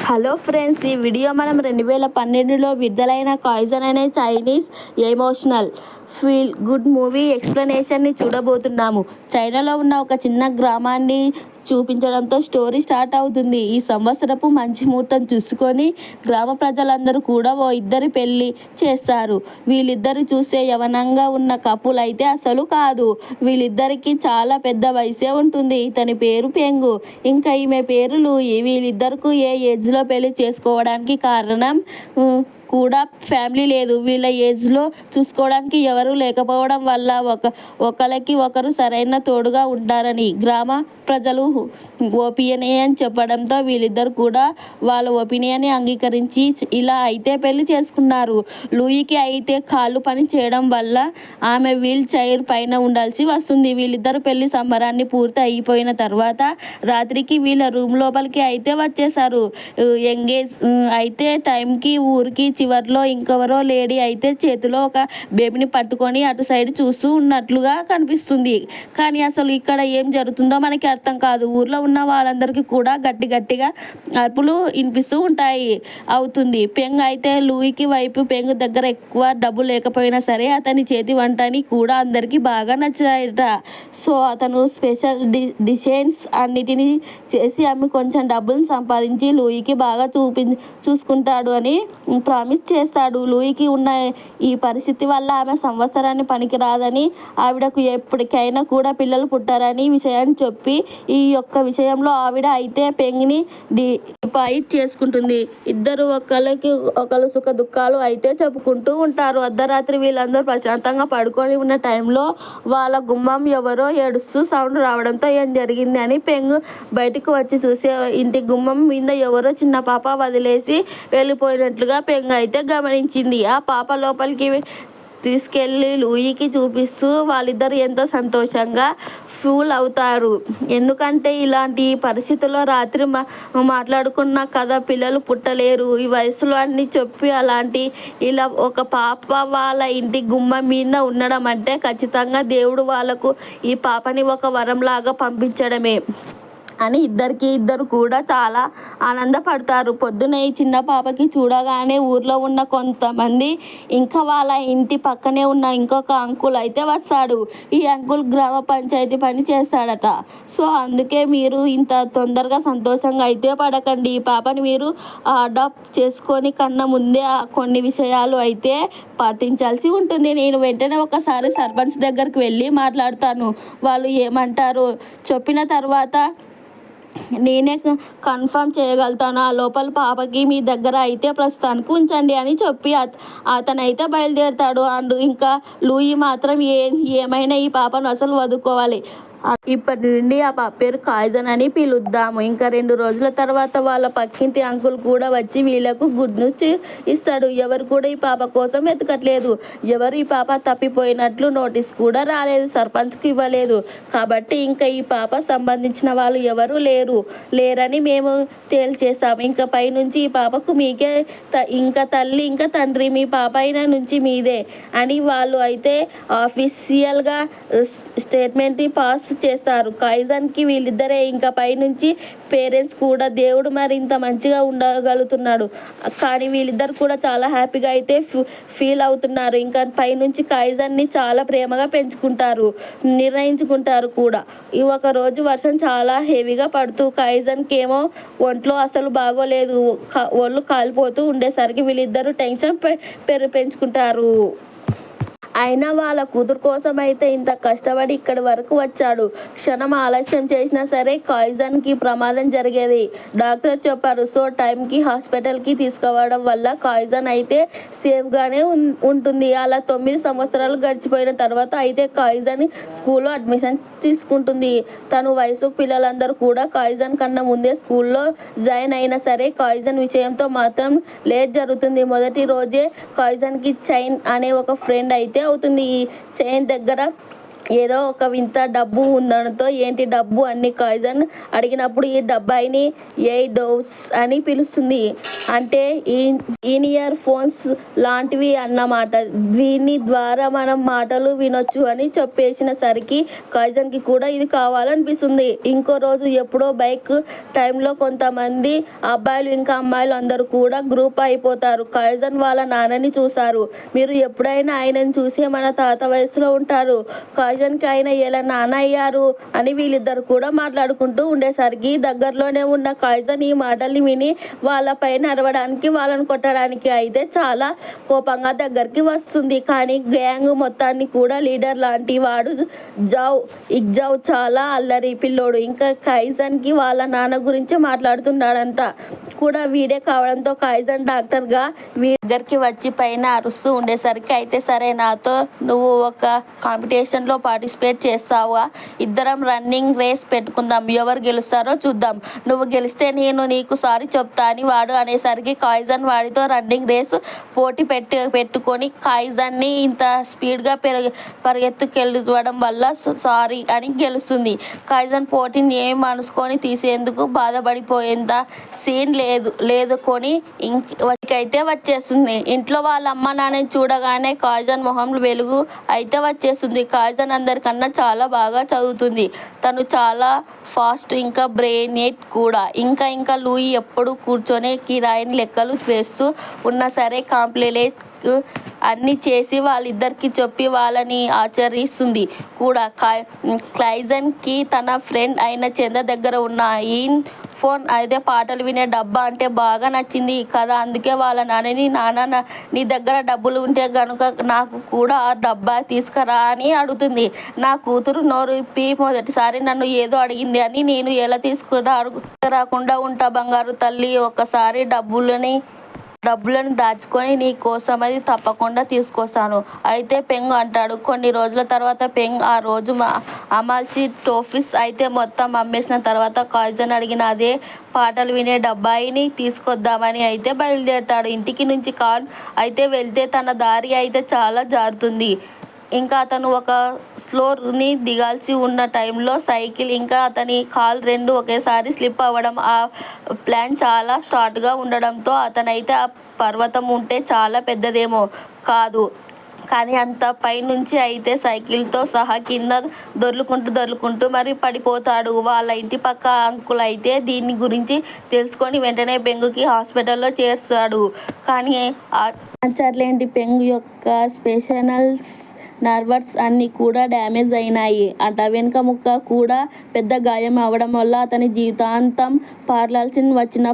Hello friends, ఈ video మనం 2012లో విడుదలైన కాయిజన్ అనే Chinese emotional feel good movie ఎక్స్ప్లెనేషన్ని చూడబోతున్నాము. చైనాలో ఉన్న ఒక చిన్న గ్రామాన్ని చూపించడంతో స్టోరీ స్టార్ట్ అవుతుంది. ఈ సంవత్సరపు మంచి ముహూర్తం చూసుకొని గ్రామ ప్రజలందరూ కూడా ఓ ఇద్దరి పెళ్లి చేస్తారు. వీళ్ళిద్దరు చూసే యవనంగా ఉన్న కపుల్ అయితే అసలు కాదు. వీళ్ళిద్దరికి చాలా పెద్ద వయసే ఉంటుంది. ఇతని పేరు పెంగు, ఇంకా ఈమె పేరు లూయి. వీళ్ళిద్దరికి ఏ ఏజ్లో పెళ్లి చేసుకోవడానికి కారణం కూడా ఫ్యామిలీ లేదు. వీళ్ళ ఏజ్లో చూసుకోవడానికి ఎవరు లేకపోవడం వల్ల ఒకరికి ఒకరు సరైన తోడుగా ఉంటారని గ్రామ ప్రజలు ఒపీనియన్ చెప్పడంతో వీళ్ళిద్దరు కూడా వాళ్ళ ఒపీనియన్ని అంగీకరించి ఇలా అయితే పెళ్లి చేసుకున్నారు. లూయికి అయితే కాళ్ళు పని చేయడం వల్ల ఆమె వీల్ చైర్ పైన ఉండాల్సి వస్తుంది. వీళ్ళిద్దరు పెళ్లి సంబరాన్ని పూర్తి అయిపోయిన తర్వాత రాత్రికి వీళ్ళ రూమ్ లోపలికి అయితే వచ్చేసారు. ఎంగేజ్ అయితే టైంకి ఊరికి చివర్లో ఇంకెవరో లేడీ అయితే చేతిలో ఒక బేబీని పట్టుకొని అటు సైడ్ చూస్తూ ఉన్నట్లుగా కనిపిస్తుంది. కానీ అసలు ఇక్కడ ఏం జరుగుతుందో మనకి అర్థం కాదు. ఊర్లో ఉన్న వాళ్ళందరికీ కూడా గట్టిగా అరుపులు వినిపిస్తూ అవుతుంది. పెంగ్ అయితే లూయికి వైపు పెంగ్ దగ్గర ఎక్కువ డబ్బు లేకపోయినా సరే అతని చేతి వంటని కూడా అందరికీ బాగా నచ్చాయట. సో అతను స్పెషల్ డిజైన్స్ అన్నిటినీ చేసి అమ్మి కొంచెం డబ్బులు సంపాదించి లూయికి బాగా చూసుకుంటాడు అని ప్రామిస్ చేస్తాడు. లూయికి ఉన్న ఈ పరిస్థితి వల్ల ఆమె సంవత్సరాన్ని పనికిరాదని, ఆవిడకు ఎప్పటికైనా కూడా పిల్లలు పుట్టారని విషయాన్ని చెప్పి ఈ యొక్క విషయంలో ఆవిడ అయితే పెంగిని డిపాయిట్ చేసుకుంటుంది. ఇద్దరు ఒకరు సుఖ దుఃఖాలు అయితే చెప్పుకుంటూ ఉంటారు. అర్ధరాత్రి వీళ్ళందరూ ప్రశాంతంగా పడుకొని ఉన్న టైంలో వాళ్ళ గుమ్మం ఎవరో ఏడుస్తూ సౌండ్ రావడంతో ఏం జరిగింది అని పెంగ్ బయటకు వచ్చి చూసే ఇంటి గుమ్మం మీద ఎవరో చిన్న పాప వదిలేసి వెళ్ళిపోయినట్లుగా పెంగ్ అయితే గమనించింది. ఆ పాప లోపలికి తీసుకెళ్ళి లూయికి చూపిస్తూ వాళ్ళిద్దరు ఎంతో సంతోషంగా ఫీల్ అవుతారు. ఎందుకంటే ఇలాంటి పరిస్థితుల్లో రాత్రి మాట్లాడుకున్న కదా పిల్లలు పుట్టలేరు ఈ వయసులో అని చెప్పి ఇలా ఒక పాప వాళ్ళ ఇంటి గుమ్మం మీద ఉండడం అంటే ఖచ్చితంగా దేవుడు వాళ్ళకు ఈ పాపని ఒక వరంలాగా పంపించడమే అని ఇద్దరు కూడా చాలా ఆనందపడతారు. పొద్దున ఈ చిన్న పాపకి చూడగానే ఊర్లో ఉన్న కొంతమంది, ఇంకా వాళ్ళ ఇంటి పక్కనే ఉన్న ఇంకొక అంకుల్ అయితే వస్తాడు. ఈ అంకుల్ గ్రామ పంచాయతీ పని చేస్తాడట. సో అందుకే మీరు ఇంత తొందరగా సంతోషంగా అయితే పడకండి. ఈ పాపని మీరు అడాప్ట్ చేసుకొని కన్నా ముందే కొన్ని విషయాలు అయితే పాటించాల్సి ఉంటుంది. నేను వెంటనే ఒకసారి సర్పంచ్ దగ్గరికి వెళ్ళి మాట్లాడతాను. వాళ్ళు ఏమంటారో చెప్పిన తర్వాత నేనే కన్ఫర్మ్ చేయగలుగుతాను. ఆ లోపల పాపకి మీ దగ్గర అయితే ప్రస్తుతానికి ఉంచండి అని చెప్పి అతనైతే బయలుదేరుతాడు. అండ్ ఇంకా లూయి మాత్రం ఏమైనా ఈ పాపను అసలు వదుకోవాలి. ఇప్పటి నుండి ఆ పాప పేరు కాయిజన్ అని పిలుద్దాము. ఇంకా 2 రోజుల తర్వాత వాళ్ళ పక్కింటి అంకుల్ కూడా వచ్చి వీళ్ళకు గుడ్ న్యూస్ ఇస్తాడు. ఎవరు కూడా ఈ పాప కోసం వెతకట్లేదు. ఎవరు ఈ పాప తప్పిపోయినట్లు నోటీస్ కూడా రాలేదు, సర్పంచ్కి ఇవ్వలేదు. కాబట్టి ఇంకా ఈ పాప సంబంధించిన వాళ్ళు ఎవరు లేరని మేము తేల్చేసాము. ఇంకా పైనుంచి ఈ పాపకు మీకే ఇంకా తల్లి ఇంకా తండ్రి మీ పాప అయిన నుంచి మీదే అని వాళ్ళు అయితే ఆఫీషియల్గా స్టేట్మెంట్ని పాస్ చేస్తారు. కాయిజన్కి వీళ్ళిద్దరే ఇంకా పైనుంచి పేరెంట్స్ కూడా. దేవుడు మరి ఇంత మంచిగా ఉండగలుగుతున్నాడు. కానీ వీళ్ళిద్దరు కూడా చాలా హ్యాపీగా అయితే ఫీల్ అవుతున్నారు. ఇంకా పైనుంచి కాయిజన్ని చాలా ప్రేమగా పెంచుకుంటారు, నిర్ణయించుకుంటారు కూడా. ఈ ఒక రోజు వర్షం చాలా హెవీగా పడుతూ కాయిజన్కి ఏమో ఒంట్లో అసలు బాగోలేదు. ఒళ్ళు కాలిపోతూ ఉండేసరికి వీళ్ళిద్దరూ టెన్షన్ పెంచుకుంటారు. అయినా వాళ్ళ కూతురు కోసం అయితే ఇంత కష్టపడి ఇక్కడి వరకు వచ్చాడు. క్షణం ఆలస్యం చేసినా సరే కాయిజన్కి ప్రమాదం జరిగేది డాక్టర్ చెప్పారు. సో టైంకి హాస్పిటల్కి తీసుకురావడం వల్ల కాయిజన్ అయితే సేఫ్గానే ఉంటుంది. అలా 9 సంవత్సరాలు గడిచిపోయిన తర్వాత అయితే కాయిజన్ స్కూల్లో అడ్మిషన్ తీసుకుంటుంది. తను వయసు పిల్లలందరూ కూడా కాయిజన్ కన్నా ముందే స్కూల్లో జాయిన్ అయినా సరే కాయిజన్ విషయంతో మాత్రం లేట్ జరుగుతుంది. మొదటి రోజే కాయిజన్కి చైన్ అనే ఒక ఫ్రెండ్ అయితే అవుతుంది. ఈ చైన్ దగ్గర ఏదో ఒక వింత డబ్బు ఉండడంతో ఏంటి డబ్బు అని కాయిజన్ అడిగినప్పుడు ఈ డబ్బాయిని డోవ్స్ అని పిలుస్తుంది. అంటే ఇయర్ ఫోన్స్ లాంటివి అన్నమాట. దీని ద్వారా మనం మాటలు వినొచ్చు అని చెప్పేసినసరికి కాయిజన్కి కూడా ఇది కావాలనిపిస్తుంది. ఇంకో రోజు ఎప్పుడో బైక్ టైంలో కొంతమంది అబ్బాయిలు ఇంకా అమ్మాయిలు అందరూ కూడా గ్రూప్ అయిపోతారు. కాయిజన్ వాళ్ళ నాన్నని చూశారు. మీరు ఎప్పుడైనా ఆయనని చూసే మన తాత వయసులో ఉంటారు. కాయిజన్కి ఆయన ఎలా నాన్న అయ్యారు అని వీళ్ళిద్దరు కూడా మాట్లాడుకుంటూ ఉండేసరికి దగ్గరలోనే ఉన్న కాయిజన్ ఈ మాటల్ని విని వాళ్ళ పైన అరవడానికి వాళ్ళని కొట్టడానికి అయితే చాలా కోపంగా దగ్గరికి వస్తుంది. కానీ గ్యాంగ్ మొత్తాన్ని కూడా లీడర్ లాంటి వాడు ఇగ్జావ్ చాలా అల్లరి పిల్లోడు. ఇంకా కాయిజన్కి వాళ్ళ నాన్న గురించి మాట్లాడుతున్నాడంట కూడా వీడే కావడంతో కాయిజన్ డాక్టర్గా వీడి దగ్గరికి వచ్చి పైన అరుస్తూ ఉండేసరికి అయితే సరే నాతో నువ్వు ఒక కాంపిటీషన్లో పార్టిసిపేట్ చేస్తావా, ఇద్దరం రన్నింగ్ రేస్ పెట్టుకుందాం, ఎవరు గెలుస్తారో చూద్దాం, నువ్వు గెలిస్తే నేను నీకు సారీ చెప్తా అని వాడు అనేసరికి కాయిజన్ వాడితో రన్నింగ్ రేస్ పోటీ పెట్టుకొని కాయిజన్ని ఇంత స్పీడ్గా పరిగెత్తుకెళ్ళడం వల్ల సారీ అని గెలుస్తుంది. కాయిజన్ పోటీని ఏం మనసుకొని తీసేందుకు బాధపడిపోయేంత సీన్ లేదు కొని ఇంకైతే వచ్చేస్తుంది. ఇంట్లో వాళ్ళ అమ్మ నాన్నని చూడగానే కాయిజన్ మొహం వెలుగు అయితే వచ్చేస్తుంది. కాయిజన్ అందరికన్నా చాలా బాగా చదువుతుంది. తను చాలా ఫాస్ట్, ఇంకా బ్రెయినేట్ కూడా. ఇంకా లూయి ఎప్పుడు కూర్చొని కిరాయిని లెక్కలు వేస్తూ ఉన్నా సరే కాంప్లికేట్ అన్నీ చేసి వాళ్ళిద్దరికి చెప్పి వాళ్ళని ఆచరిస్తుంది కూడా. కాయిజన్కి తన ఫ్రెండ్ అయిన చంద్ర దగ్గర ఉన్న ఫోన్ అయితే పాటలు వినే డబ్బా అంటే బాగా నచ్చింది కదా. అందుకే వాళ్ళ నాన్నని నాన్న నీ దగ్గర డబ్బులు ఉంటే కనుక నాకు కూడా ఆ డబ్బా తీసుకురా అని అడుగుతుంది. నా కూతురు నోరుప్పి మొదటిసారి నన్ను ఏదో అడిగింది అని నేను ఎలా రాకుండా ఉంటా బంగారు తల్లి. ఒక్కసారి డబ్బులని దాచుకొని నీ కోసం అది తప్పకుండా తీసుకొస్తాను అయితే పెంగ్ అంటాడు. కొన్ని రోజుల తర్వాత పెంగ్ ఆ రోజు అమాల్చి టోఫీస్ అయితే మొత్తం అమ్మేసిన తర్వాత కాయిజన్ అడిగిన అదే పాటలు వినే డబ్బాయిని తీసుకొద్దామని అయితే బయలుదేరతాడు. ఇంటికి నుంచి కార్ అయితే వెళ్తే తన దారి అయితే చాలా జారుతుంది. ఇంకా అతను ఒక ఫ్లోర్ని దిగాల్సి ఉన్న టైంలో సైకిల్ ఇంకా అతని కాల్ రెండు ఒకేసారి స్లిప్ అవ్వడం, ఆ ప్లాన్ చాలా స్టార్ట్గా ఉండడంతో అతనైతే ఆ పర్వతం ఉంటే చాలా పెద్దదేమో కాదు కానీ అంత పైనుంచి అయితే సైకిల్తో సహా కింద దొర్లుకుంటూ మరి పడిపోతాడు. వాళ్ళ ఇంటి పక్క అంకుల్ అయితే దీని గురించి తెలుసుకొని వెంటనే పెంగుకి హాస్పిటల్లో చేర్చాడు. కానీ ఆశ్చర్యలేంటి, పెంగు యొక్క స్పెషనల్స్ నర్వస్ అన్నీ కూడా డ్యామేజ్ అయినాయి. అట వెనుక ముక్క కూడా పెద్ద గాయం అవడం వల్ల అతని జీవితాంతం పారాల్సి వచ్చిన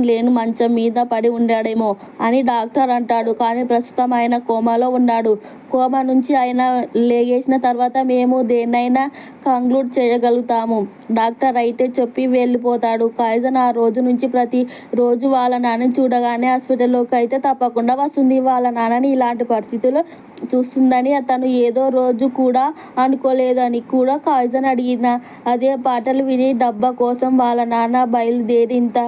లేని మంచం మీద పడి ఉండాడేమో అని డాక్టర్ అంటాడు. కానీ ప్రస్తుతం ఆయన కోమాలో ఉన్నాడు. కోమా నుంచి ఆయన లేగేసిన తర్వాత మేము దేన్నైనా కంక్లూడ్ చేయగలుగుతాము డాక్టర్ అయితే చెప్పి వెళ్ళిపోతాడు. కాయిజన్ ఆ రోజు నుంచి ప్రతి రోజు వాళ్ళ నాన్నని చూడగానే హాస్పిటల్లోకి అయితే తప్పకుండా వస్తుంది. వాళ్ళ నాన్నని ఇలాంటి పరిస్థితుల్లో చూస్తుందని అతను ఏదో రోజు కూడా అనుకోలేదని కూడా కాయిజన్ అడిగిన అదే పాటలు విని డబ్బా కోసం వాళ్ళ నాన్న బయలుదేరి ఇంత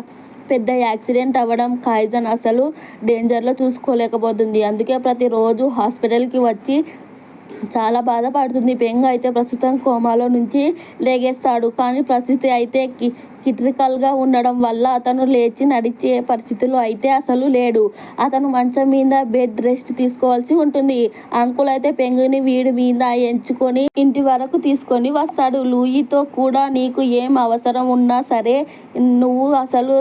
పెద్ద యాక్సిడెంట్ అవ్వడం కాయిజన్ అసలు డేంజర్లో చూసుకోలేకపోతుంది. అందుకే ప్రతిరోజు హాస్పిటల్కి వచ్చి చాలా బాధపడుతుంది. పెంగ్ అయితే ప్రస్తుతం కోమాలో నుంచి లేగేస్తాడు. కానీ పరిస్థితి అయితే క్రిటికల్గా ఉండడం వల్ల అతను లేచి నడిచే పరిస్థితిలో అయితే అసలు లేడు. అతను మంచం మీద బెడ్ రెస్ట్ తీసుకోవాల్సి ఉంటుంది. అంకుల్ అయితే పెంగుని వీడి మీద ఎంచుకొని ఇంటి వరకు తీసుకొని వస్తాడు. లూయితో కూడా నీకు ఏం అవసరం ఉన్నా సరే నువ్వు అసలు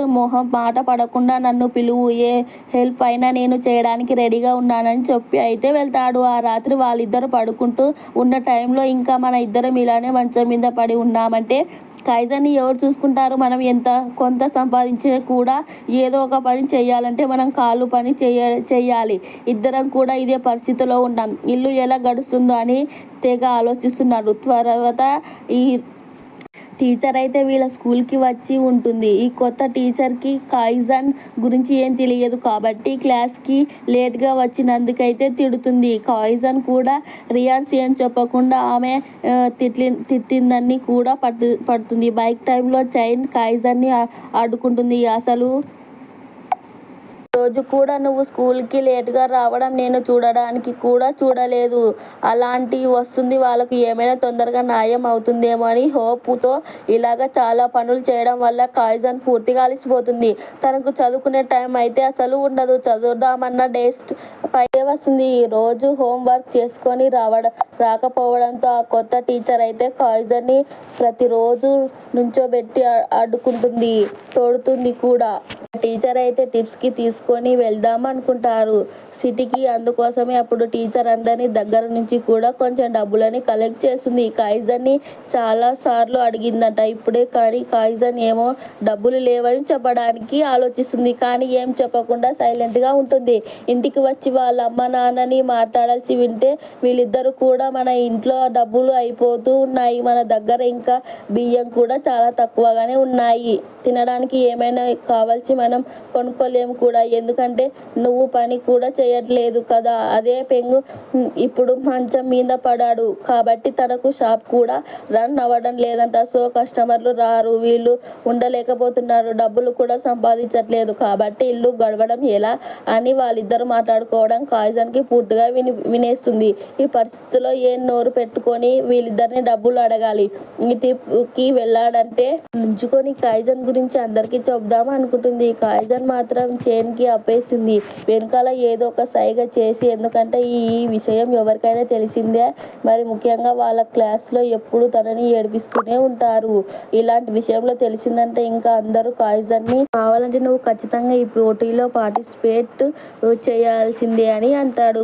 మాట పడకుండా నన్ను పిలువు, ఏ హెల్ప్ అయినా నేను చేయడానికి రెడీగా ఉన్నానని చెప్పి అయితే వెళ్తాడు. ఆ రాత్రి వాళ్ళిద్దరు పడుకుంటూ ఉన్న టైంలో ఇంకా మన ఇద్దరం ఇలానే మంచం మీద పడి ఉన్నామంటే కాయిజన్ని ఎవరు చూసుకుంటారు? మనం కొంత సంపాదించే కూడా ఏదో ఒక పని చేయాలంటే మనం కాళ్ళు పని చేయాలి. ఇద్దరం కూడా ఇదే పరిస్థితిలో ఉన్నాం. ఇల్లు ఎలా గడుస్తుందో అని తెగ ఆలోచిస్తున్నారు. తర్వాత ఈ టీచర్ అయితే వీళ్ళ స్కూల్కి వచ్చి ఉంటుంది. ఈ కొత్త టీచర్కి కాయిజన్ గురించి ఏం తెలియదు కాబట్టి క్లాస్కి లేట్గా వచ్చినందుకైతే తిడుతుంది. కాయిజన్ కూడా రియాన్స్ ఏం చెప్పకుండా ఆమె తిట్టిందని కూడా పడుతుంది. బైక్ టైంలో చైన్ కాయిజన్ని అడ్డుకుంటుంది. అసలు రోజు కూడా నువ్వు స్కూల్కి లేటుగా రావడం నేను చూడడానికి కూడా చూడలేదు. అలాంటి వస్తుంది వాళ్ళకు ఏమైనా తొందరగా న్యాయం అవుతుందేమో అని హోప్తో ఇలాగ చాలా పనులు చేయడం వల్ల కాయిజన్ పూర్తిగా అలసిపోతుంది. తనకు చదువుకునే టైం అయితే అసలు ఉండదు. చదువుదామన్న డేస్ట్ పైకే వస్తుంది. రోజు హోంవర్క్ చేసుకొని రాకపోవడంతో ఆ కొత్త టీచర్ అయితే కాయిజన్ని ప్రతిరోజు నుంచోబెట్టి అడ్డుకుంటుంది, తోడుతుంది కూడా. టీచర్ అయితే టిప్స్కి తీసుకొని వెళ్దాం అనుకుంటారు సిటీకి. అందుకోసమే అప్పుడు టీచర్ అందరినీ దగ్గర నుంచి కూడా కొంచెం డబ్బులని కలెక్ట్ చేస్తుంది. కాయిజన్ని చాలా సార్లు అడిగిందట ఇప్పుడే, కానీ కాయిజన్ ఏమో డబ్బులు లేవని చెప్పడానికి ఆలోచిస్తుంది. కానీ ఏం చెప్పకుండా సైలెంట్గా ఉంటుంది. ఇంటికి వచ్చి వాళ్ళ అమ్మ నాన్నని మాట్లాడాల్సి వింటే వీళ్ళిద్దరూ కూడా మన ఇంట్లో డబ్బులు అయిపోతూ ఉన్నాయి, మన దగ్గర ఇంకా బియ్యం కూడా చాలా తక్కువగానే ఉన్నాయి, తినడానికి ఏమైనా కావాల్సి మనం కొనుక్కోలేము కూడా, ఎందుకంటే నువ్వు పని కూడా చేయట్లేదు కదా. అదే పెంగు ఇప్పుడు మంచం మీద పడాడు కాబట్టి తనకు షాప్ కూడా రన్ అవ్వడం లేదంట. సో కస్టమర్లు రారు, వీళ్ళు ఉండలేకపోతున్నారు, డబ్బులు కూడా సంపాదించట్లేదు కాబట్టి ఇల్లు గడవడం ఎలా అని వాళ్ళిద్దరు మాట్లాడుకోవడం కాయిజన్కి పూర్తిగా వినేస్తుంది. ఈ పరిస్థితిలో ఏం నోరు పెట్టుకొని వీళ్ళిద్దరిని డబ్బులు అడగాలి. ఈ ట్రిప్కి వెళ్ళాడంటే నుంచుకొని కాయిజన్ గురించి అందరికీ చెప్దాం అనుకుంటుంది. కాయిజన్ మాత్రం చైన్కి అప్పేసింది వెనకాల ఏదో ఒక సైగ చేసి. ఎందుకంటే ఈ విషయం ఎవరికైనా తెలిసిందే మరి, ముఖ్యంగా వాళ్ళ క్లాస్లో ఎప్పుడు తనని ఏడిపిస్తూనే ఉంటారు. ఇలాంటి విషయంలో తెలిసిందంటే ఇంకా అందరూ కాయిజన్ని కావాలంటే నువ్వు ఖచ్చితంగా ఈ పోటీలో పార్టిసిపేట్ చేయాల్సిందే అని అంటాడు.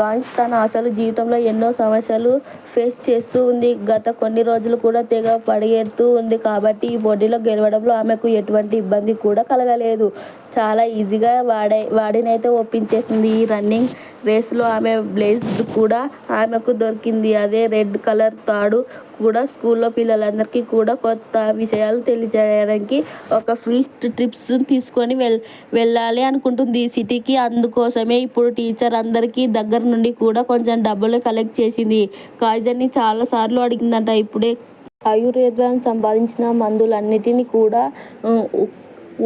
గాన్స్ తన అసలు జీవితంలో ఎన్నో సమస్యలు ఫేస్ చేస్తూ ఉంది. గత కొన్ని రోజులు కూడా తెగ పరిగెడుతూ ఉంది కాబట్టి ఈ పోటీలో గెలవడంలో ఆమెకు ఎటువంటి ఇబ్బంది కూడా కలగలేదు. చాలా ఈజీగా వాడినైతే ఒప్పించేసింది. ఈ రన్నింగ్ రేస్లో ఆమె బ్లేజ్డ్ కూడా ఆమెకు దొరికింది. అదే రెడ్ కలర్ తాడు కూడా స్కూల్లో పిల్లలందరికీ కూడా కొత్త విషయాలు తెలియజేయడానికి ఒక ఫీల్డ్ ట్రిప్స్ తీసుకొని వెళ్ళాలి అనుకుంటుంది సిటీకి. అందుకోసమే ఇప్పుడు టీచర్ అందరికీ దగ్గర నుండి కూడా కొంచెం డబ్బులు కలెక్ట్ చేసింది. కాయిజన్ని చాలా సార్లు అడిగిందంట ఇప్పుడే ఆయుర్వేదం సంపాదించిన మందులన్నిటినీ కూడా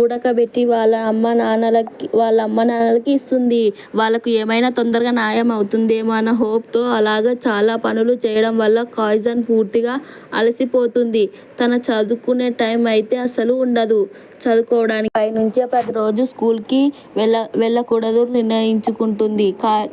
ఉడకబెట్టి వాళ్ళ అమ్మ నాన్నలకి ఇస్తుంది. వాళ్ళకు ఏమైనా తొందరగా న్యాయం అవుతుందేమో అన్న హోప్తో అలాగా చాలా పనులు చేయడం వల్ల కాయిజన్ పూర్తిగా అలసిపోతుంది. తన చదువుకునే టైం అయితే అసలు ఉండదు. చదువుకోవడానికి పైనుంచే ప్రతిరోజు స్కూల్కి వెళ్ళకూడదు నిర్ణయించుకుంటుంది.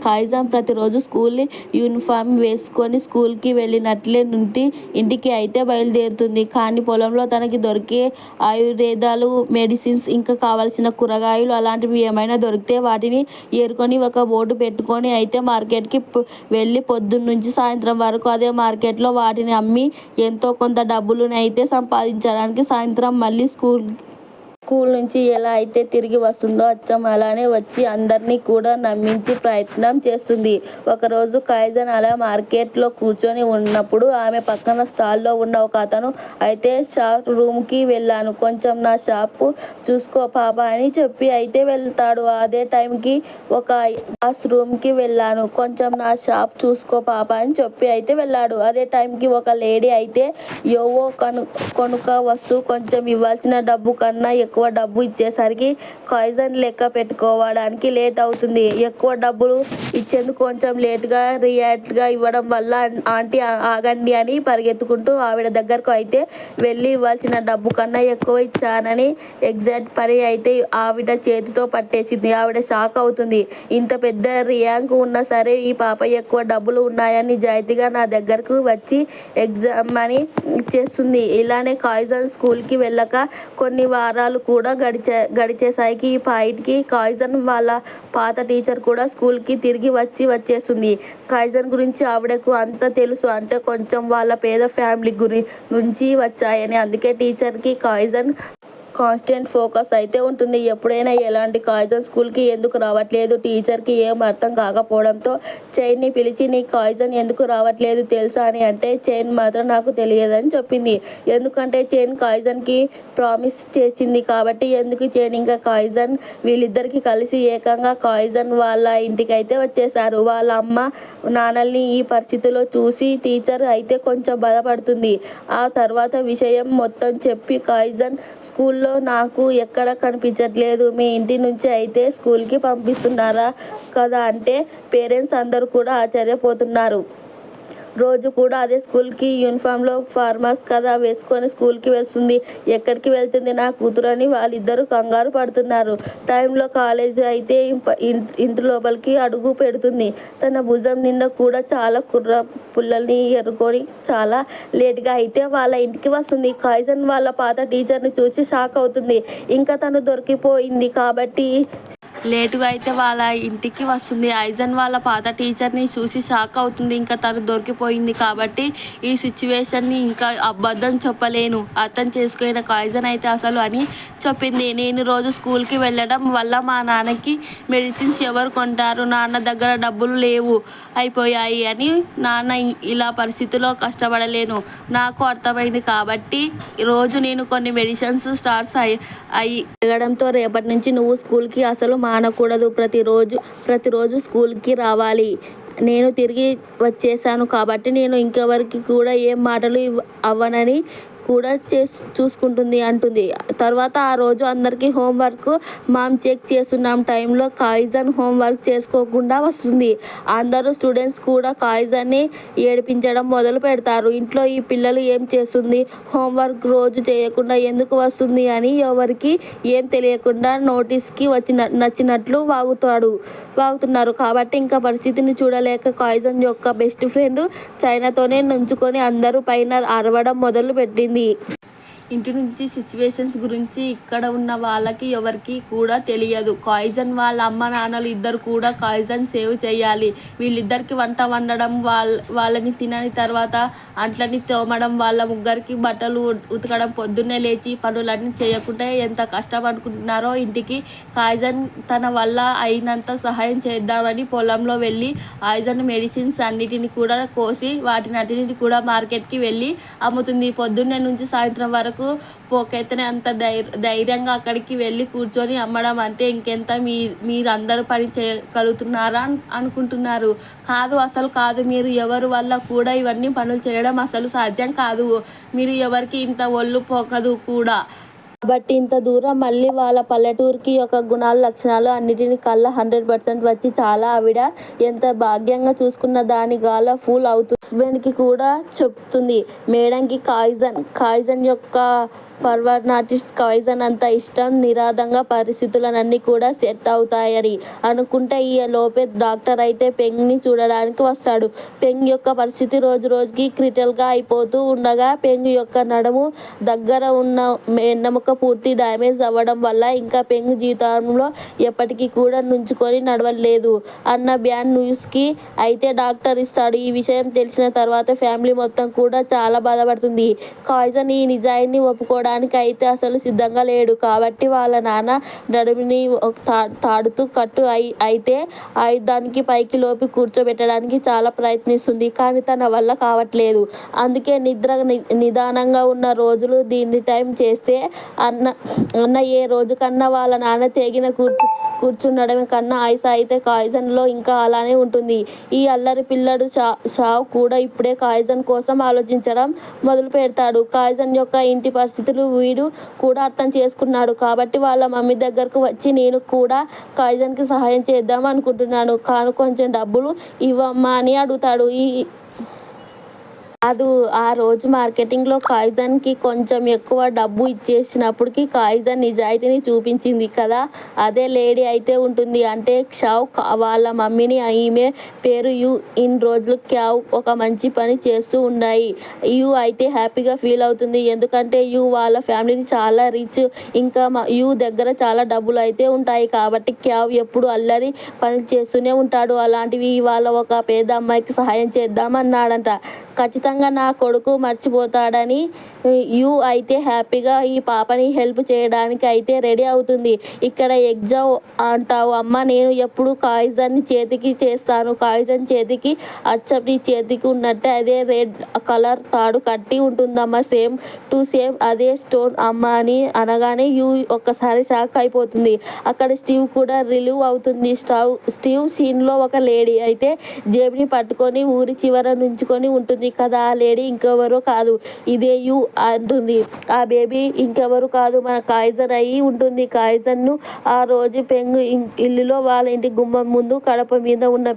కాయిజన్ ప్రతిరోజు స్కూల్ యూనిఫామ్ వేసుకొని స్కూల్కి వెళ్ళినట్లే నుండి ఇంటికి అయితే బయలుదేరుతుంది. కానీ పొలంలో తనకి దొరికే ఆయుర్వేదాలు, మెడిసిన్స్, ఇంకా కావాల్సిన కూరగాయలు అలాంటివి ఏమైనా దొరికితే వాటిని ఏరుకొని ఒక బోర్డు పెట్టుకొని అయితే మార్కెట్కి వెళ్ళి పొద్దున్నుంచి సాయంత్రం వరకు అదే మార్కెట్లో వాటిని అమ్మి ఎంతో కొంత డబ్బులను అయితే సంపాదించడానికి సాయంత్రం మళ్ళీ స్కూల్ నుంచి ఎలా అయితే తిరిగి వస్తుందో అచ్చం అలానే వచ్చి అందరినీ కూడా నమ్మించి ప్రయత్నం చేస్తుంది. ఒకరోజు కాయిజన్ అలా మార్కెట్లో కూర్చొని ఉన్నప్పుడు ఆమె పక్కన స్టాల్లో ఉన్న ఒక అతను అయితే షాప్ రూమ్కి వెళ్ళాను, కొంచెం నా షాప్ చూసుకో పాప అని చెప్పి అయితే వెళ్తాడు. అదే టైంకి ఒక క్లాస్ రూమ్కి వెళ్ళాను, కొంచెం నా షాప్ చూసుకో పాప అని చెప్పి అయితే వెళ్ళాడు. అదే టైంకి ఒక లేడీ అయితే యోవో కొనుక వస్తువు కొంచెం ఇవ్వాల్సిన డబ్బు కన్నా ఎక్కువ డబ్బు ఇచ్చేసరికి కాయిజన్ లెక్క పెట్టుకోవడానికి లేట్ అవుతుంది. ఎక్కువ డబ్బులు ఇచ్చేందుకు కొంచెం లేట్గా రియాక్ట్గా ఇవ్వడం వల్ల ఆంటీ ఆగండి అని పరిగెత్తుకుంటూ ఆవిడ దగ్గరకు అయితే వెళ్ళి ఇవ్వాల్సిన డబ్బు కన్నా ఎక్కువ ఇచ్చానని ఎగ్జాక్ట్ పని అయితే ఆవిడ చేతితో పట్టేసింది. ఆవిడ షాక్ అవుతుంది. ఇంత పెద్ద ర్యాంక్ ఉన్నా సరే ఈ పాప ఎక్కువ డబ్బులు ఉన్నాయని నిజాయితీగా నా దగ్గరకు వచ్చి ఎగ్జామ్ అని ఇచ్చేస్తుంది. ఇలానే కాయిజన్ స్కూల్కి వెళ్ళక కొన్ని వారాలు కూడా గడిచేసరికి ఈ పాయింట్కి కాయిజన్ వాళ్ళ పాత టీచర్ కూడా స్కూల్కి తిరిగి వచ్చేస్తుంది. కాయిజన్ గురించి ఆవిడకు అంత తెలుసు, అంటే కొంచెం వాళ్ళ పేద ఫ్యామిలీ నుంచి వచ్చాయని. అందుకే టీచర్కి కాయిజన్ కాన్స్టెంట్ ఫోకస్ అయితే ఉంటుంది. ఎప్పుడైనా ఎలాంటి కాయిజన్ స్కూల్కి ఎందుకు రావట్లేదు, టీచర్కి ఏం అర్థం కాకపోవడంతో చైన్ని పిలిచి నీ కాయిజన్ ఎందుకు రావట్లేదు తెలుసా అని అంటే చైన్ మాత్రం నాకు తెలియదని చెప్పింది. ఎందుకంటే చైన్ కాయిజన్కి ప్రామిస్ చేసింది కాబట్టి. ఎందుకు చైన్ ఇంకా కాయిజన్ వీళ్ళిద్దరికి కలిసి ఏకంగా కాయిజన్ వాళ్ళ ఇంటికి అయితే వచ్చేసారు. వాళ్ళ అమ్మ నాన్నల్ని ఈ పరిస్థితిలో చూసి టీచర్ అయితే కొంచెం బాధపడుతుంది. ఆ తర్వాత విషయం మొత్తం చెప్పి కాయిజన్ స్కూల్లో స్కూల్లో నాకు ఎక్కడ కనిపించట్లేదు. మీ ఇంటి నుంచి అయితే స్కూల్కి పంపిస్తున్నారా కదా అంటే పేరెంట్స్ అందరూ కూడా ఆశ్చర్యపోతున్నారు. రోజు కూడా అదే స్కూల్కి యూనిఫామ్లో ఫార్మల్స్ కదా వేసుకొని స్కూల్కి వెళ్తుంది. ఎక్కడికి వెళ్తుంది నా కూతురు అని వాళ్ళిద్దరూ కంగారు పడుతున్నారు. టైంలో కాలేజ్ అయితే ఇంటి లోపలికి అడుగు పెడుతుంది. తన భుజం నిండా కూడా చాలా కుర్ర పుల్లల్ని ఎరుకొని చాలా లేట్గా అయితే వాళ్ళ ఇంటికి వస్తుంది. కాయిజన్ వాళ్ళ పాత టీచర్ని చూసి షాక్ అవుతుంది. ఇంకా తను దొరికిపోయింది కాబట్టి లేటుగా అయితే వాళ్ళ ఇంటికి వస్తుంది. ఐజన్ వాళ్ళ పాత టీచర్ని చూసి షాక్ అవుతుంది. ఇంకా తను దొరికిపోయింది కాబట్టి ఈ సిచ్యువేషన్ని ఇంకా అబద్ధం చెప్పలేను, అర్థం చేసుకున్న కాయిజన్ అయితే అసలు అని చెప్పింది. నేను రోజు స్కూల్కి వెళ్ళడం వల్ల మా నాన్నకి మెడిసిన్స్ ఎవరు కొంటారు, నాన్న దగ్గర డబ్బులు లేవు అయిపోయాయి అని, నాన్న ఇలా పరిస్థితుల్లో కష్టపడలేను నాకు అర్థమైంది కాబట్టి రోజు నేను కొన్ని మెడిసిన్స్ స్టార్ట్స్ అయ్యి పెరగడంతో రేపటి నుంచి నువ్వు స్కూల్కి అసలు మానకూడదు, ప్రతిరోజు స్కూల్కి రావాలి. నేను తిరిగి వచ్చేసాను కాబట్టి నేను ఇంకెవరికి కూడా ఏం మాటలు అవ్వనని కూడా చూసుకుంటుంది అంటుంది. తర్వాత ఆ రోజు అందరికీ హోంవర్క్ మామ్ చెక్ చేస్తున్నాం టైంలో కాయిజన్ హోంవర్క్ చేసుకోకుండా వస్తుంది. అందరూ స్టూడెంట్స్ కూడా కాయిజన్ని ఏడిపించడం మొదలు పెడతారు. ఇంట్లో ఈ పిల్లలు ఏం చేస్తుంది, హోంవర్క్ రోజు చేయకుండా ఎందుకు వస్తుంది అని ఎవరికి ఏం తెలియకుండా నోటీస్కి నచ్చినట్లు వాగుతున్నారు. కాబట్టి ఇంకా పరిస్థితిని చూడలేక కాయిజన్ యొక్క బెస్ట్ ఫ్రెండ్ చైనాతోనే నుంచుకొని అందరూ పైన అరవడం మొదలు పెట్టింది. ఇంటి నుంచి సిచ్యువేషన్స్ గురించి ఇక్కడ ఉన్న వాళ్ళకి ఎవరికి కూడా తెలియదు. కాయిజన్ వాళ్ళ అమ్మ నాన్నలు ఇద్దరు కూడా కాయిజన్ సేవ్ చేయాలి. వీళ్ళిద్దరికి వంట వండడం, వాళ్ళని తినని తర్వాత అంట్లని తోమడం, వాళ్ళ ముగ్గురికి బట్టలు ఉతకడం, పొద్దున్నే లేచి పనులన్నీ చేయకుండా ఎంత కష్టపడుకుంటున్నారో ఇంటికి. కాయిజన్ తన వల్ల అయినంత సహాయం చేద్దామని పొలంలో వెళ్ళి ఆయిజన్ మెడిసిన్స్ అన్నిటిని కూడా కోసి వాటినన్నిటిని కూడా మార్కెట్కి వెళ్ళి అమ్ముతుంది. పొద్దున్నే నుంచి సాయంత్రం వరకు పోకెత్తనే అంత ధైర్యంగా అక్కడికి వెళ్ళి కూర్చొని అమ్మడం అంటే ఇంకెంత మీరందరూ పని చేయగలుగుతున్నారా అనుకుంటున్నారు. కాదు, అసలు కాదు. మీరు ఎవరి వల్ల కూడా ఇవన్నీ పనులు చేయడం అసలు సాధ్యం కాదు. మీరు ఎవరికి ఇంత ఒళ్ళు పోకదు కూడా. కాబట్టి ఇంత దూరం మళ్ళీ వాళ్ళ పల్లెటూరుకి యొక్క గుణాలు లక్షణాలు అన్నిటిని కల్లా 100% వచ్చి చాలా ఆవిడ ఎంత భాగ్యంగా చూసుకున్న దాని గాల ఫూల్ అవుతుంది. హస్బెండ్కి కూడా చెప్తుంది. మేడంకి కాయిజన్ యొక్క పర్వర్నాటిస్ట్ కాయిజన్ అంత ఇష్టం నిరాదంగా పరిస్థితులన్నీ కూడా సెట్ అవుతాయని అనుకుంటే ఈ లోపే డాక్టర్ అయితే పెంగ్ని చూడడానికి వస్తాడు. పెంగ్ యొక్క పరిస్థితి రోజు రోజుకి క్రిటికల్గా అయిపోతూ ఉండగా పెంగ్ యొక్క నడుము దగ్గర ఉన్న వెన్నెముక పూర్తి డ్యామేజ్ అవ్వడం వల్ల ఇంకా పెంగ్ జీవితంలో ఎప్పటికీ కూడా నుంచుకొని నడవలేదు అన్న బ్యాడ్ న్యూస్కి అయితే డాక్టర్ ఇస్తాడు. ఈ విషయం తెలిసిన తర్వాత ఫ్యామిలీ మొత్తం కూడా చాలా బాధపడుతుంది. కాయిజన్ ఈ నిజాయిని ఒప్పుకోవడానికి అయితే అసలు సిద్ధంగా లేడు కాబట్టి వాళ్ళ నాన్న నడుముని తాడుతూ కట్టు అయితే ఆయుధానికి పైకి లోపి కూర్చోబెట్టడానికి చాలా ప్రయత్నిస్తుంది. కానీ తన వల్ల కావట్లేదు. అందుకే నిదానంగా ఉన్న రోజులు దీన్ని టైం చేస్తే అన్న ఏ రోజు కన్నా వాళ్ళ నాన్న తెగిన కూర్చుండడం కన్నా ఆయుష అయితే కాయిజన్లో ఇంకా అలానే ఉంటుంది. ఈ అల్లరి పిల్లడు షావ్ కూడా ఇప్పుడే కాయిజన్ కోసం ఆలోచించడం మొదలు పెడతాడు. కాయిజన్ యొక్క ఇంటి పరిస్థితులు వీడు కూడా అర్థం చేసుకున్నాడు కాబట్టి వాళ్ళ మమ్మీ దగ్గరకు వచ్చి నేను కూడా కాయిజన్కి సహాయం చేద్దాం అనుకుంటున్నాను, కాను కొంచెం డబ్బులు ఇవ్వమ్మా అని అడుగుతాడు. ఆ రోజు మార్కెటింగ్లో కాయిజన్కి కొంచెం ఎక్కువ డబ్బు ఇచ్చేసినప్పటికీ కాయిజన్ నిజాయితీని చూపించింది కదా. అదే లేడీ అయితే ఉంటుంది అంటే క్షావ్ వాళ్ళ మమ్మీని, ఈమె పేరు యు. ఇన్ని రోజులు క్యావ్ ఒక మంచి పని చేస్తూ ఉన్నాయి. యు అయితే హ్యాపీగా ఫీల్ అవుతుంది. ఎందుకంటే యు వాళ్ళ ఫ్యామిలీని చాలా రిచ్, ఇంకా యు దగ్గర చాలా డబ్బులు అయితే ఉంటాయి కాబట్టి క్యావ్ ఎప్పుడు అల్లరి పనులు చేస్తూనే ఉంటాడు. అలాంటివి వాళ్ళ ఒక పేద అమ్మాయికి సహాయం చేద్దామన్నాడంట. ఖచ్చితంగా నా కొడుకు మర్చిపోతాడని యు అయితే హ్యాపీగా ఈ పాపని హెల్ప్ చేయడానికి అయితే రెడీ అవుతుంది. ఇక్కడ ఎగ్జామ్ అంటావు అమ్మ, నేను ఎప్పుడు కాయిజన్ చేతికి చేస్తాను. కాయిజన్ చేతికి అచ్చం నీ చేతికి ఉన్నట్టే అదే రెడ్ కలర్ తాడు కట్టి ఉంటుందమ్మా, సేమ్ టు సేమ్ అదే స్టోన్ అమ్మ అని అనగానే యు ఒక్కసారి షాక్ అయిపోతుంది. అక్కడ స్టీవ్ కూడా రిలీవ్ అవుతుంది. స్టీవ్ సీన్లో ఒక లేడీ అయితే జేబుని పట్టుకొని ఊరి చివర నుంచుకొని ఉంటుంది. కదా, ఆ లేడీ ఇంకెవరో కాదు, ఇదే యు అంటుంది. ఆ బేబీ ఇంకెవరు కాదు, మన కాయిజన్ అయి ఉంటుంది. కాయిజన్ను ఆ రోజు పెంగ్ ఇల్లులో వాళ్ళ ఇంటి గుమ్మం ముందు కడప మీద ఉన్న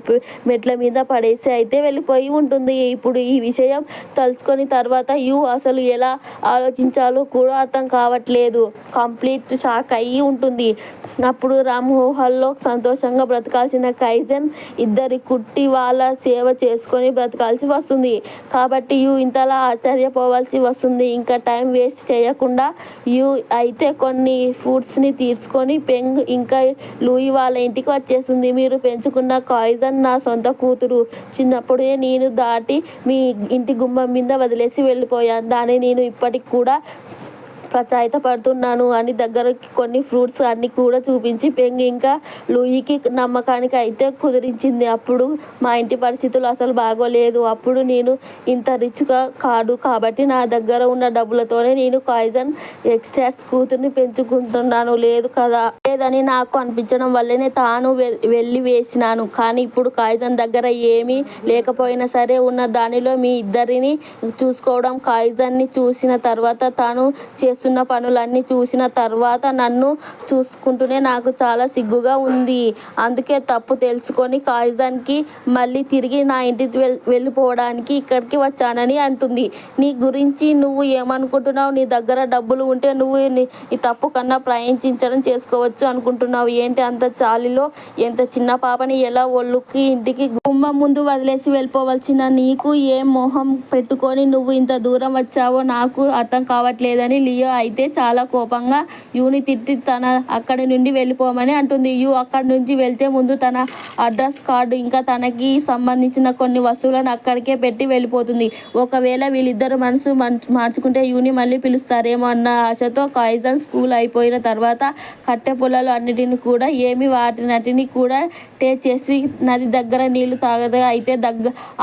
మెట్ల మీద పడేసి అయితే వెళ్ళిపోయి ఉంటుంది. ఇప్పుడు ఈ విషయం తలుచుకొని తర్వాత యు అసలు ఎలా ఆలోచించాలో కూడా అర్థం కావట్లేదు. కంప్లీట్ షాక్ అయ్యి ఉంటుంది. అప్పుడు రామ్మోహన్లో సంతోషంగా బ్రతకాల్సిన కైజన్ ఇద్దరి కుట్టి వాళ్ళ సేవ చేసుకొని బ్రతకాల్సి వస్తుంది. కాబట్టి యు ఇంతలా ఆశ్చర్యపోవాల్సి వస్తుంది. ఇంకా టైం వేస్ట్ చేయకుండా యు అయితే కొన్ని ఫుడ్స్ని తీసుకొని పెంగ్ ఇంకా లూయి వాళ్ళ ఇంటికి వచ్చేస్తుంది. మీరు పెంచుకున్న కాయిజన్ నా సొంత కూతురు. చిన్నప్పుడే నేను దాటి మీ ఇంటి గుమ్మం మీద వదిలేసి వెళ్ళిపోయాను. దాన్ని నేను ఇప్పటికి కూడా పడుతున్నాను అని దగ్గరకి కొన్ని ఫ్రూట్స్ అన్ని కూడా చూపించి పెంగ్ ఇంకా లూయికి నమ్మకానికి అయితే కుదిరించింది. అప్పుడు మా ఇంటి పరిస్థితులు అసలు బాగోలేదు. అప్పుడు నేను ఇంత రిచ్గా కాదు కాబట్టి నా దగ్గర ఉన్న డబ్బులతోనే నేను కాయిజన్ ఎక్స్ట్రాస్ కూతుర్ని పెంచుకుంటున్నాను లేదు కదా. లేదని నాకు అనిపించడం వల్లనే తాను వెళ్ళి వేసినాను. కానీ ఇప్పుడు కాయిజన్ దగ్గర ఏమీ లేకపోయినా సరే ఉన్న దానిలో మీ ఇద్దరిని చూసుకోవడం, కాయిజన్ని చూసిన తర్వాత తాను చేస్తున్న పనులన్నీ చూసిన తర్వాత నన్ను చూసుకుంటూనే నాకు చాలా సిగ్గుగా ఉంది. అందుకే తప్పు తెలుసుకొని కాయిజన్కి మళ్ళీ తిరిగి నా ఇంటికి వెళ్ళిపోవడానికి ఇక్కడికి వచ్చానని అంటుంది. నీ గురించి నువ్వు ఏమనుకుంటున్నావు? నీ దగ్గర డబ్బులు ఉంటే నువ్వు ఈ తప్పు కన్నా ప్రయత్నించడం చేసుకోవచ్చు అనుకుంటున్నావు ఏంటి? అంత చాలిలో ఎంత చిన్న పాపని ఎలా ఒళ్ళుకి ఇంటికి గుమ్మం ముందు వదిలేసి వెళ్ళిపోవలసిన నీకు ఏం మొహం పెట్టుకొని నువ్వు ఇంత దూరం వచ్చావో నాకు అర్థం కావట్లేదని లియో అయితే చాలా కోపంగా యూని తిట్టి తన అక్కడి నుండి వెళ్ళిపోమని అంటుంది. యు అక్కడి నుంచి వెళ్తే ముందు తన అడ్రస్ కార్డు ఇంకా తనకి సంబంధించిన కొన్ని వస్తువులను అక్కడికే పెట్టి వెళ్ళిపోతుంది. ఒకవేళ వీళ్ళిద్దరు మనసు మార్చుకుంటే యూని మళ్ళీ పిలుస్తారేమో అన్న ఆశతో కాయిజన్ స్కూల్ అయిపోయిన తర్వాత కట్టె పొలాలు అన్నిటిని కూడా వాటిని కూడా టేస్ట్ చేసి నది దగ్గర నీళ్లు తాగగా అయితే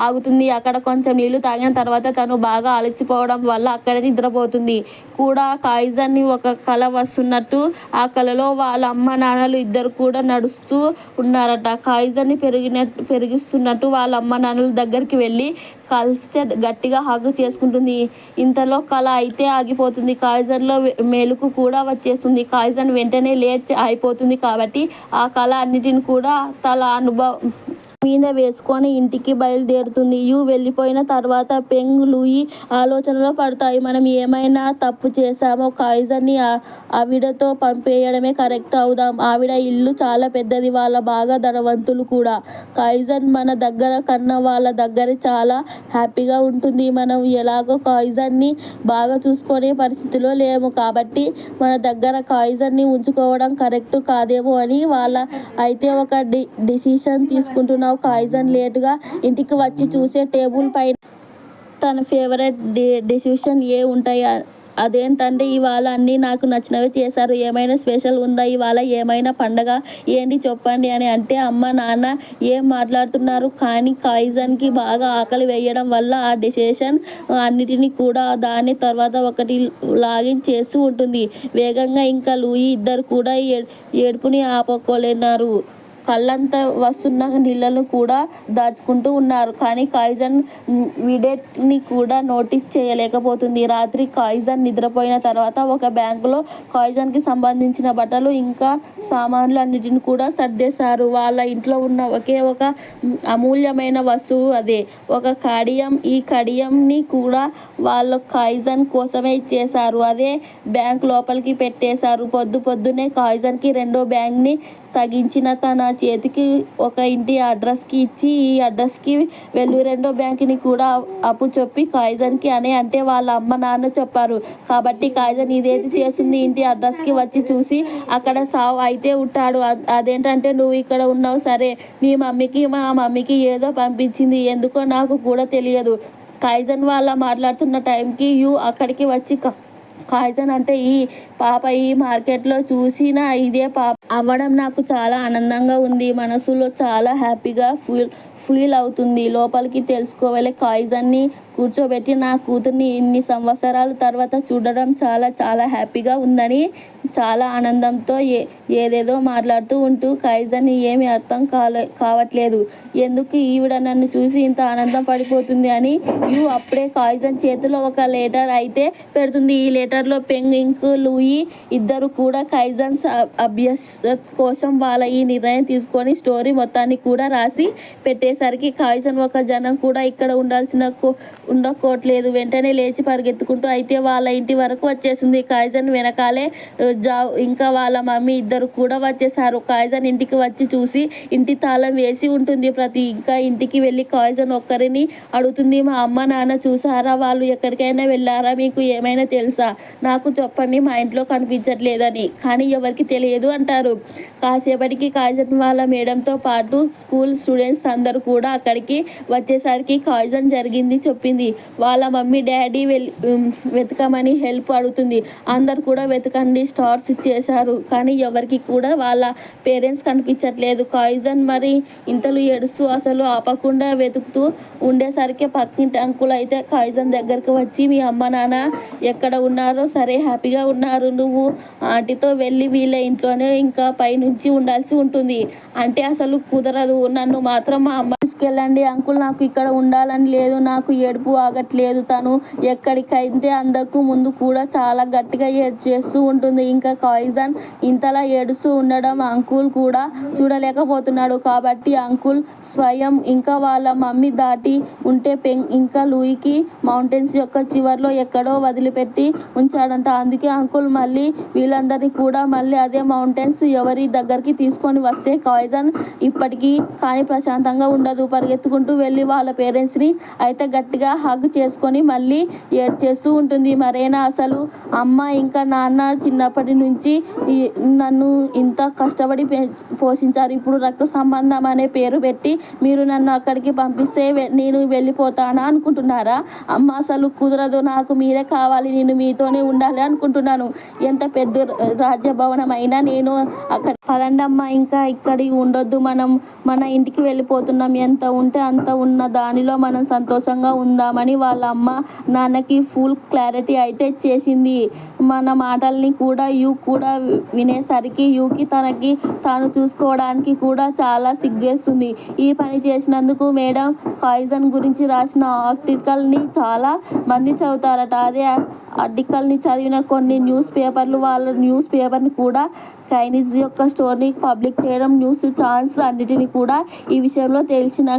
ఆగుతుంది. అక్కడ కొంచెం నీళ్లు తాగిన తర్వాత తను బాగా అలసిపోవడం వల్ల అక్కడే నిద్రపోతుంది. కూడా కాయిజన్ని ఒక కల వస్తున్నట్టు ఆ కలలో వాళ్ళ అమ్మ నాన్నలు ఇద్దరు కూడా నడుస్తూ ఉన్నారట. కాయిజన్ని పెరిగిస్తున్నట్టు వాళ్ళ అమ్మ నాన్నల దగ్గరికి వెళ్ళి కలిస్తే గట్టిగా హగ్ చేసుకుంటుంది. ఇంతలో కళ అయితే ఆగిపోతుంది. కాయిజన్లో మెలకు కూడా వచ్చేస్తుంది. కాయిజన్ వెంటనే లేట్ అయిపోతుంది కాబట్టి ఆ కళ అన్నిటిని కూడా తల మీద వేసుకొని ఇంటికి బయలుదేరుతుంది. యు వెళ్ళిపోయిన తర్వాత పెంగ్ లూయి ఆలోచనలో పడతాయి. మనం ఏమైనా తప్పు చేశామో కాయిజన్ని ఆవిడతో పంపేయడమే కరెక్ట్ అవుదాం. ఆవిడ ఇల్లు చాలా పెద్దది, వాళ్ళ బాగా ధనవంతులు కూడా. కాయిజన్ మన దగ్గర కన్నా వాళ్ళ దగ్గర చాలా హ్యాపీగా ఉంటుంది. మనం ఎలాగో కాయిజన్ని బాగా చూసుకునే పరిస్థితిలో లేము కాబట్టి మన దగ్గర కాయిజన్ని ఉంచుకోవడం కరెక్ట్ కాదేమో అని వాళ్ళ అయితే ఒక డిసిషన్ తీసుకుంటున్నాం. కాయిజన్ లేటుగా ఇంటికి వచ్చి చూసే టేబుల్ పైన తన ఫేవరెట్ డిసిషన్ ఉంటాయి. అదేంటంటే ఇవాళ అన్నీ నాకు నచ్చినవి చేశారు, ఏమైనా స్పెషల్ ఉందా, ఇవాళ ఏమైనా పండగ ఏంటి చెప్పండి అని అంటే అమ్మ నాన్న ఏం మాట్లాడుతున్నారు. కానీ కాయిజన్కి బాగా ఆకలి వేయడం వల్ల ఆ డిసిషన్ అన్నిటినీ కూడా దాని తర్వాత ఒకటి లాగిన్ చేస్తూ ఉంటుంది వేగంగా. ఇంకా లూయి ఇద్దరు కూడా ఏడుపుని ఆపుకోలేన్నారు. కళ్ళంతా వస్తున్న నీళ్ళను కూడా దాచుకుంటూ ఉన్నారు. కానీ కాయిజన్ వీడేట్ని కూడా నోటీస్ చేయలేకపోతుంది. రాత్రి కాయిజన్ నిద్రపోయిన తర్వాత ఒక బ్యాంకులో కాయిజన్కి సంబంధించిన బట్టలు ఇంకా సామాన్లు అన్నిటిని కూడా సర్దేశారు. వాళ్ళ ఇంట్లో ఉన్న ఒకే ఒక అమూల్యమైన వస్తువు అదే ఒక కడియం. ఈ కడియంని కూడా వాళ్ళు కాయిజన్ కోసమే ఇచ్చేశారు. అదే బ్యాంక్ లోపలికి పెట్టేశారు. పొద్దున్నే కాయిజన్కి రెండో బ్యాంక్ని తగించిన తన చేతికి ఒక ఇంటి అడ్రస్కి ఇచ్చి ఈ అడ్రస్కి వెళ్ళు, రెండో బ్యాంకుని కూడా అప్పు చెప్పి కాయిజన్కి అంటే వాళ్ళ అమ్మ నాన్న చెప్పారు కాబట్టి కాయిజన్ ఇదేది చేస్తుంది. ఇంటి అడ్రస్కి వచ్చి చూసి అక్కడ సావు అయితే ఉంటాడు. అదేంటంటే నువ్వు ఇక్కడ ఉన్నావు, సరే మీ మమ్మీకి మా మమ్మీకి ఏదో పంపించింది, ఎందుకో నాకు కూడా తెలియదు. కాయిజన్ వాళ్ళ మాట్లాడుతున్న టైంకి యు అక్కడికి వచ్చి కాయిజన్ అంటే ఈ పాప ఈ మార్కెట్లో చూసిన ఇదే పాప అవ్వడం నాకు చాలా ఆనందంగా ఉంది, మనసులో చాలా హ్యాపీగా ఫీల్ అవుతుంది. లోపలికి తెలుసుకోవాలి కాయిజన్ని కూర్చోబెట్టి నా కూతుర్ని ఇన్ని సంవత్సరాల తర్వాత చూడడం చాలా చాలా హ్యాపీగా ఉందని చాలా ఆనందంతో ఏదేదో మాట్లాడుతూ ఉంటూ కైజన్ ఏమీ అర్థం కావట్లేదు. ఎందుకు ఈవిడ నన్ను చూసి ఇంత ఆనందం పడిపోతుంది అని అప్పుడే కైజన్ చేతిలో ఒక లెటర్ అయితే పెడుతుంది. ఈ లెటర్లో పెంగ్, ఇంక్, లూయి ఇద్దరు కూడా కైజన్ అభ్యాస కోసం వాళ్ళ ఈ నిర్ణయం తీసుకొని స్టోరీ మొత్తాన్ని కూడా రాసి పెట్టేసరికి కైజన్ ఒక జనం కూడా ఇక్కడ ఉండకోట్లేదు. వెంటనే లేచి పరిగెత్తుకుంటూ అయితే వాళ్ళ ఇంటి వరకు వచ్చేసింది. కైజన్ వెనకాలే ఇంకా వాళ్ళ మమ్మీ ఇద్దరు కూడా వచ్చేసారు. కైజన్ ఇంటికి వచ్చి చూసి ఇంటి తాళం వేసి ఉంటుంది. ఇంకా ఇంటికి వెళ్ళి కైజన్ ఒక్కరిని అడుగుతుంది, మా అమ్మ నాన్న చూసారా? వాళ్ళు ఎక్కడికైనా వెళ్ళారా? మీకు ఏమైనా తెలుసా? నాకు చెప్పండి, మా ఇంట్లో కనిపించట్లేదని. కానీ ఎవరికి తెలియదు అంటారు. కాసేపటికి కైజన్ వాళ్ళ మేడంతో పాటు స్కూల్ స్టూడెంట్స్ అందరూ కూడా అక్కడికి వచ్చేసరికి కైజన్ జరిగింది చెప్పింది. వాళ్ళ మమ్మీ డాడీ వెతకమని హెల్ప్ అడుగుతుంది. అందరు కూడా వెతకండి స్టార్ట్స్ చేశారు, కానీ ఎవరికి కూడా వాళ్ళ పేరెంట్స్ కనిపించట్లేదు. కైజన్ మరి ఇంతలో ఏడుస్తూ అసలు ఆపకుండా వెతుకుతూ ఉండేసరికి పక్కింటి అంకుల్ అయితే కైజన్ దగ్గరకు వచ్చి, మీ అమ్మ నాన్న ఎక్కడ ఉన్నారో? సరే, హ్యాపీగా ఉన్నారు. నువ్వు ఆంటీతో వెళ్ళి వీళ్ళ ఇంట్లోనే ఇంకా పైనుంచి ఉండాల్సి ఉంటుంది అంటే అసలు కుదరదు. నన్ను మాత్రం మా అమ్మ తీసుకెళ్ళండి అంకుల్, నాకు ఇక్కడ ఉండాలని లేదు. నాకు ఏడుపు ఆగట్లేదు. తను ఎక్కడికైతే అందకు ముందు కూడా చాలా గట్టిగా చేస్తూ ఉంటుంది. ఇంకా కైజన్ ఇంతలా ఏడుస్తూ ఉండడం అంకుల్ కూడా చూడలేకపోతున్నాడు. కాబట్టి అంకుల్ స్వయం ఇంకా వాళ్ళ మమ్మీ దాటి ఉంటే పెంగ్ ఇంకా లూయికి మౌంటైన్స్ యొక్క చివర్లో ఎక్కడో వదిలిపెట్టి ఉంచాడంట. అందుకే అంకుల్ మళ్ళీ వీళ్ళందరినీ కూడా మళ్ళీ అదే మౌంటైన్స్ ఎవరి దగ్గరికి తీసుకొని వస్తే కైజన్ ఇప్పటికీ కానీ ప్రశాంతంగా ఉండదు. పరిగెత్తుకుంటూ వెళ్ళి వాళ్ళ పేరెంట్స్ని అయితే గట్టిగా హగ్ చేసుకొని మళ్ళీ ఏడ్చేస్తూ ఉంటుంది. మరేనా అసలు అమ్మ ఇంకా నాన్న చిన్నప్పటి నుంచి నన్ను ఇంత కష్టపడి పోషించారు. ఇప్పుడు రక్త సంబంధం అనే పేరు పెట్టి మీరు నన్ను అక్కడికి పంపిస్తే నేను వెళ్ళిపోతానా అనుకుంటున్నారా? అమ్మ అసలు కుదరదు, నాకు మీరే కావాలి, నేను మీతోనే ఉండాలి అనుకుంటున్నాను. ఎంత పెద్ద రాజ్యభవనం అయినా నేను అక్కడ పదండమ్మ, ఇంకా ఇక్కడి ఉండొద్దు, మనం మన ఇంటికి వెళ్ళిపోతున్నాం. ఎంత ఉంటే అంత ఉన్న దానిలో మనం సంతోషంగా ఉందామని వాళ్ళ అమ్మ నాన్నకి ఫుల్ క్లారిటీ అయితే చేసింది. మన మాటల్ని కూడా కూడా వినేసరికి కి తనకి తాను చూసుకోవడానికి కూడా చాలా సిగ్గేస్తుంది. ఈ పని చేసినందుకు మేడం కైజన్ గురించి రాసిన ఆర్టికల్ని చాలా మంది చదువుతారట. అదే ఆర్టికల్ని చదివిన కొన్ని న్యూస్ పేపర్లు వాళ్ళ న్యూస్ పేపర్ని కూడా కైజన్ యొక్క స్టోరీని పబ్లిక్ చేయడం, న్యూస్ ఛానల్స్ అన్నిటిని కూడా ఈ విషయంలో తెలిసిన